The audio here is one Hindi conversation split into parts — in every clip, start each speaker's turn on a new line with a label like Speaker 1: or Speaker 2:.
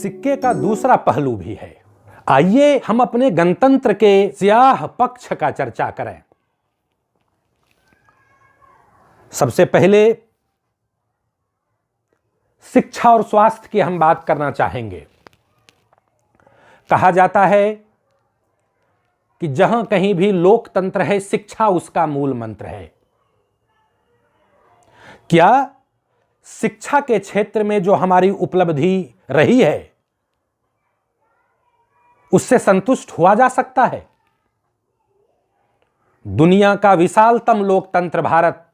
Speaker 1: सिक्के का दूसरा पहलू भी है। आइए हम अपने गणतंत्र के स्याह पक्ष का चर्चा करें। सबसे पहले शिक्षा और स्वास्थ्य की हम बात करना चाहेंगे। कहा जाता है कि जहां कहीं भी लोकतंत्र है, शिक्षा उसका मूल मंत्र है। क्या शिक्षा के क्षेत्र में जो हमारी उपलब्धि रही है उससे संतुष्ट हुआ जा सकता है? दुनिया का विशालतम लोकतंत्र भारत,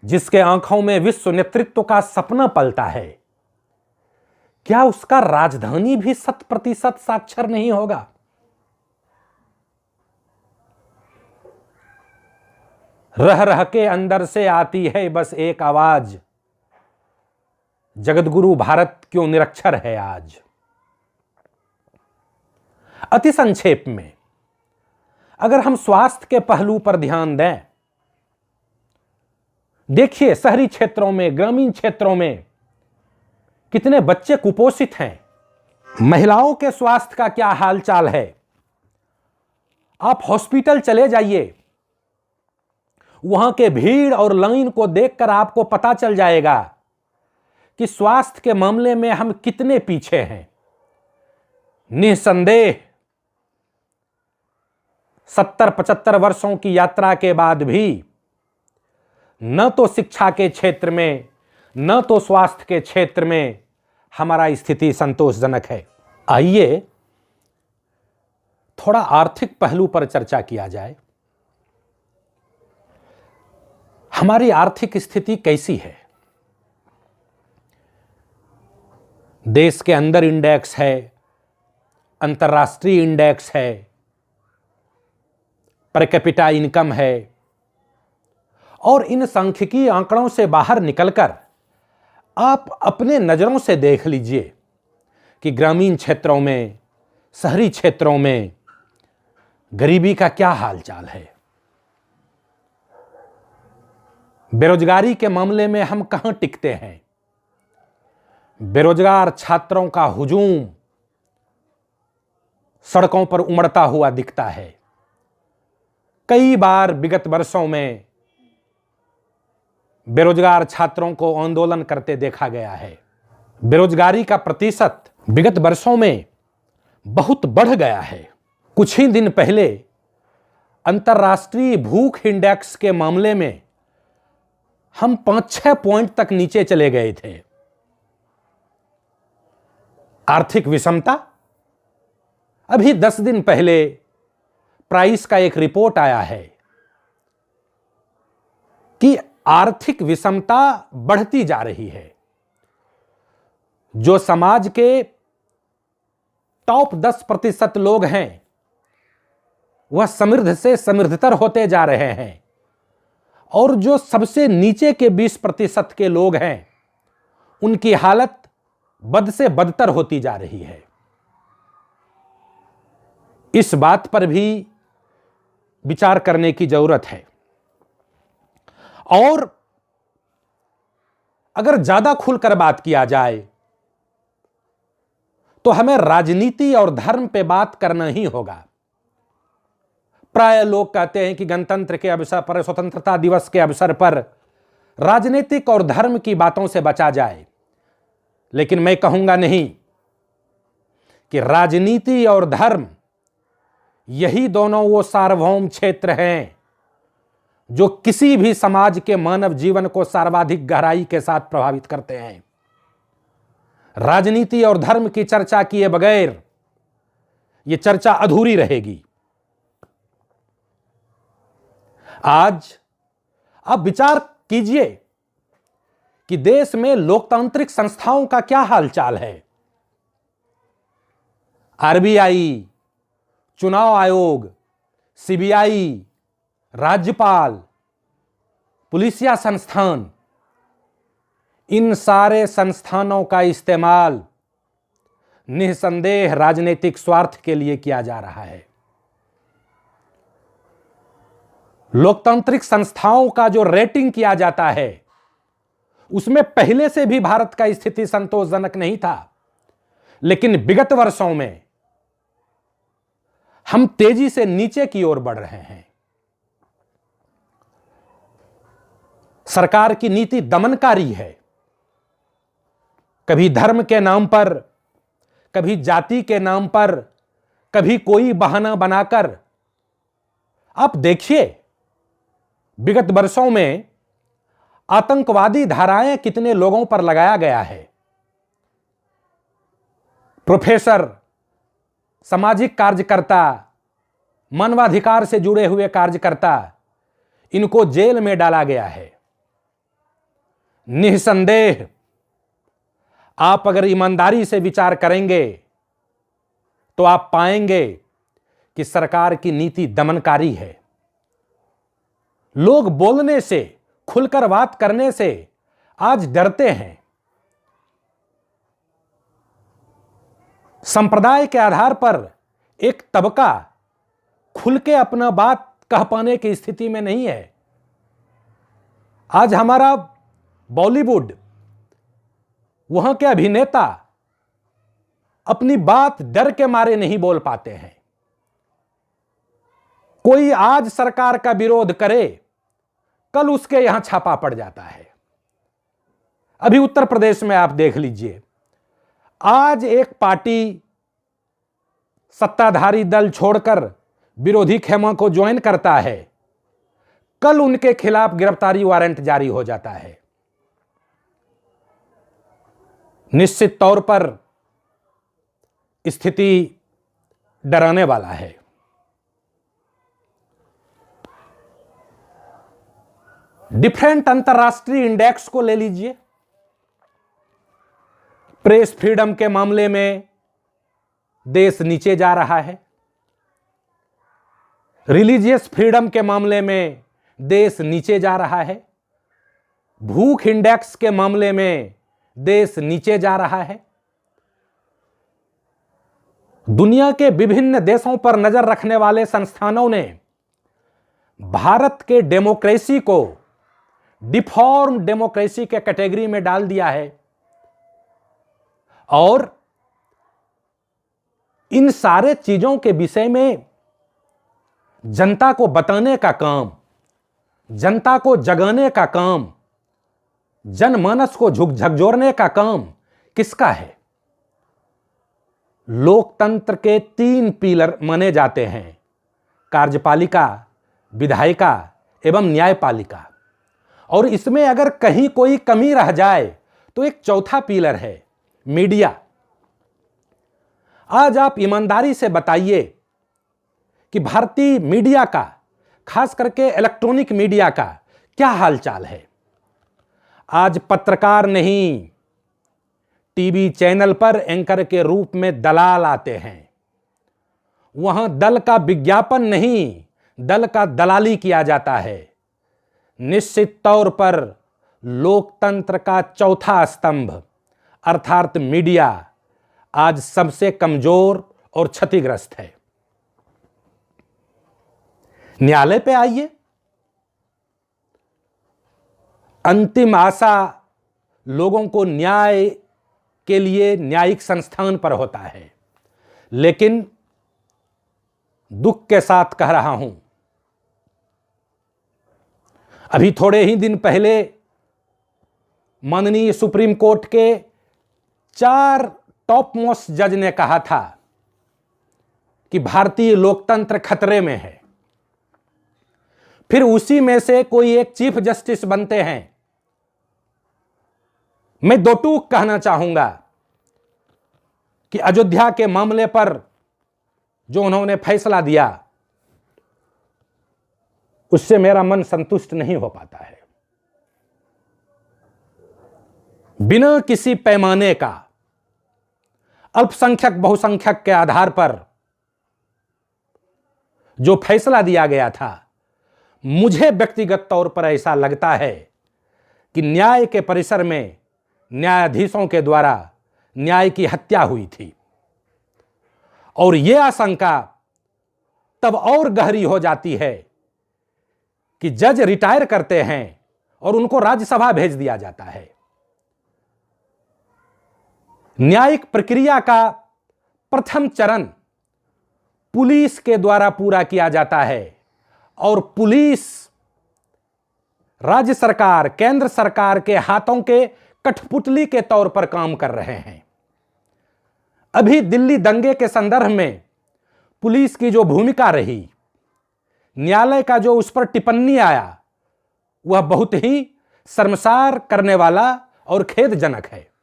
Speaker 1: जिसके आंखों में विश्व नेतृत्व का सपना पलता है, क्या उसका राजधानी भी 100% साक्षर नहीं होगा? रह रह के अंदर से आती है बस एक आवाज, जगतगुरु भारत क्यों निरक्षर है आज। अति संक्षेप में अगर हम स्वास्थ्य के पहलू पर ध्यान दें, देखिए शहरी क्षेत्रों में, ग्रामीण क्षेत्रों में कितने बच्चे कुपोषित हैं। महिलाओं के स्वास्थ्य का क्या हाल चाल है? आप हॉस्पिटल चले जाइए, वहां के भीड़ और लाइन को देखकर आपको पता चल जाएगा कि स्वास्थ्य के मामले में हम कितने पीछे हैं। निसंदेह 70-75 वर्षों की यात्रा के बाद भी न तो शिक्षा के क्षेत्र में, न तो स्वास्थ्य के क्षेत्र में हमारा स्थिति संतोषजनक है। आइए थोड़ा आर्थिक पहलू पर चर्चा किया जाए। हमारी आर्थिक स्थिति कैसी है? देश के अंदर इंडेक्स है, अंतर्राष्ट्रीय इंडेक्स है, पर कैपिटा इनकम है, और इन सांख्यिकीय आंकड़ों से बाहर निकलकर आप अपने नजरों से देख लीजिए कि ग्रामीण क्षेत्रों में, शहरी क्षेत्रों में गरीबी का क्या हालचाल है। बेरोजगारी के मामले में हम कहां टिकते हैं। बेरोजगार छात्रों का हुजूम सड़कों पर उमड़ता हुआ दिखता है। कई बार विगत वर्षों में बेरोजगार छात्रों को आंदोलन करते देखा गया है। बेरोजगारी का प्रतिशत विगत वर्षों में बहुत बढ़ गया है। कुछ ही दिन पहले अंतर्राष्ट्रीय भूख इंडेक्स के मामले में हम 5-6 पॉइंट तक नीचे चले गए थे। आर्थिक विषमता, अभी 10 दिन पहले प्राइस का एक रिपोर्ट आया है कि आर्थिक विषमता बढ़ती जा रही है। जो समाज के टॉप 10% लोग हैं वह समृद्ध से समृद्धतर होते जा रहे हैं, और जो सबसे नीचे के 20% के लोग हैं उनकी हालत बद से बदतर होती जा रही है। इस बात पर भी विचार करने की जरूरत है। और अगर ज्यादा खुलकर बात किया जाए तो हमें राजनीति और धर्म पे बात करना ही होगा। प्राय लोग कहते हैं कि गणतंत्र के अवसर पर, स्वतंत्रता दिवस के अवसर पर राजनीतिक और धर्म की बातों से बचा जाए, लेकिन मैं कहूंगा नहीं, कि राजनीति और धर्म यही दोनों वो सार्वभौम क्षेत्र हैं जो किसी भी समाज के मानव जीवन को सर्वाधिक गहराई के साथ प्रभावित करते हैं। राजनीति और धर्म की चर्चा किए बगैर यह चर्चा अधूरी रहेगी। आज अब विचार कीजिए कि देश में लोकतांत्रिक संस्थाओं का क्या हालचाल है। आरबीआई, चुनाव आयोग, सीबीआई, राज्यपाल, पुलिसिया संस्थान, इन सारे संस्थानों का इस्तेमाल निसंदेह राजनीतिक स्वार्थ के लिए किया जा रहा है। लोकतांत्रिक संस्थाओं का जो रेटिंग किया जाता है उसमें पहले से भी भारत का स्थिति संतोषजनक नहीं था, लेकिन विगत वर्षों में हम तेजी से नीचे की ओर बढ़ रहे हैं। सरकार की नीति दमनकारी है। कभी धर्म के नाम पर, कभी जाति के नाम पर, कभी कोई बहाना बनाकर। आप देखिए, विगत वर्षों में आतंकवादी धाराएं कितने लोगों पर लगाया गया है। प्रोफेसर, सामाजिक कार्यकर्ता, मानवाधिकार से जुड़े हुए कार्यकर्ता, इनको जेल में डाला गया है। निस्संदेह आप अगर ईमानदारी से विचार करेंगे तो आप पाएंगे कि सरकार की नीति दमनकारी है। लोग बोलने से, खुलकर बात करने से आज डरते हैं। संप्रदाय के आधार पर एक तबका खुल के अपना बात कह पाने की स्थिति में नहीं है। आज हमारा बॉलीवुड, वहां के अभिनेता अपनी बात डर के मारे नहीं बोल पाते हैं। कोई आज सरकार का विरोध करे, कल उसके यहां छापा पड़ जाता है। अभी उत्तर प्रदेश में आप देख लीजिए, आज एक पार्टी सत्ताधारी दल छोड़कर विरोधी खेमा को ज्वाइन करता है, कल उनके खिलाफ गिरफ्तारी वारंट जारी हो जाता है। निश्चित तौर पर स्थिति डराने वाला है। डिफरेंट अंतर्राष्ट्रीय इंडेक्स को ले लीजिए। प्रेस फ्रीडम के मामले में देश नीचे जा रहा है। रिलीजियस फ्रीडम के मामले में देश नीचे जा रहा है। भूख इंडेक्स के मामले में देश नीचे जा रहा है। दुनिया के विभिन्न देशों पर नजर रखने वाले संस्थानों ने भारत के डेमोक्रेसी को डिफॉर्म डेमोक्रेसी के कैटेगरी में डाल दिया है। और इन सारे चीजों के विषय में जनता को बताने का काम, जनता को जगाने का काम, जनमानस को झकझोरने का काम किसका है? लोकतंत्र के 3 पिलर माने जाते हैं, कार्यपालिका, विधायिका एवं न्यायपालिका। और इसमें अगर कहीं कोई कमी रह जाए तो एक चौथा पिलर है, मीडिया। आज आप ईमानदारी से बताइए कि भारतीय मीडिया का, खास करके इलेक्ट्रॉनिक मीडिया का क्या हालचाल है। आज पत्रकार नहीं, टीवी चैनल पर एंकर के रूप में दलाल आते हैं। वहां दल का विज्ञापन नहीं, दल का दलाली किया जाता है। निश्चित तौर पर लोकतंत्र का चौथा स्तंभ अर्थात मीडिया आज सबसे कमजोर और क्षतिग्रस्त है। न्यायालय पे आइए। अंतिम आशा लोगों को न्याय के लिए न्यायिक संस्थान पर होता है, लेकिन दुख के साथ कह रहा हूं, अभी थोड़े ही दिन पहले माननीय सुप्रीम कोर्ट के 4 टॉप मोस्ट जज ने कहा था कि भारतीय लोकतंत्र खतरे में है। फिर उसी में से कोई एक चीफ जस्टिस बनते हैं। मैं 2 टूक कहना चाहूंगा कि अयोध्या के मामले पर जो उन्होंने फैसला दिया, उससे मेरा मन संतुष्ट नहीं हो पाता है। बिना किसी पैमाने का अल्पसंख्यक बहुसंख्यक के आधार पर जो फैसला दिया गया था, मुझे व्यक्तिगत तौर पर ऐसा लगता है कि न्याय के परिसर में न्यायाधीशों के द्वारा न्याय की हत्या हुई थी। और यह आशंका तब और गहरी हो जाती है कि जज रिटायर करते हैं और उनको राज्यसभा भेज दिया जाता है। न्यायिक प्रक्रिया का प्रथम चरण पुलिस के द्वारा पूरा किया जाता है और पुलिस राज्य सरकार, केंद्र सरकार के हाथों के कठपुतली के तौर पर काम कर रहे हैं। अभी दिल्ली दंगे के संदर्भ में पुलिस की जो भूमिका रही, न्यायालय का जो उस पर टिप्पणी आया, वह बहुत ही शर्मसार करने वाला और खेदजनक है।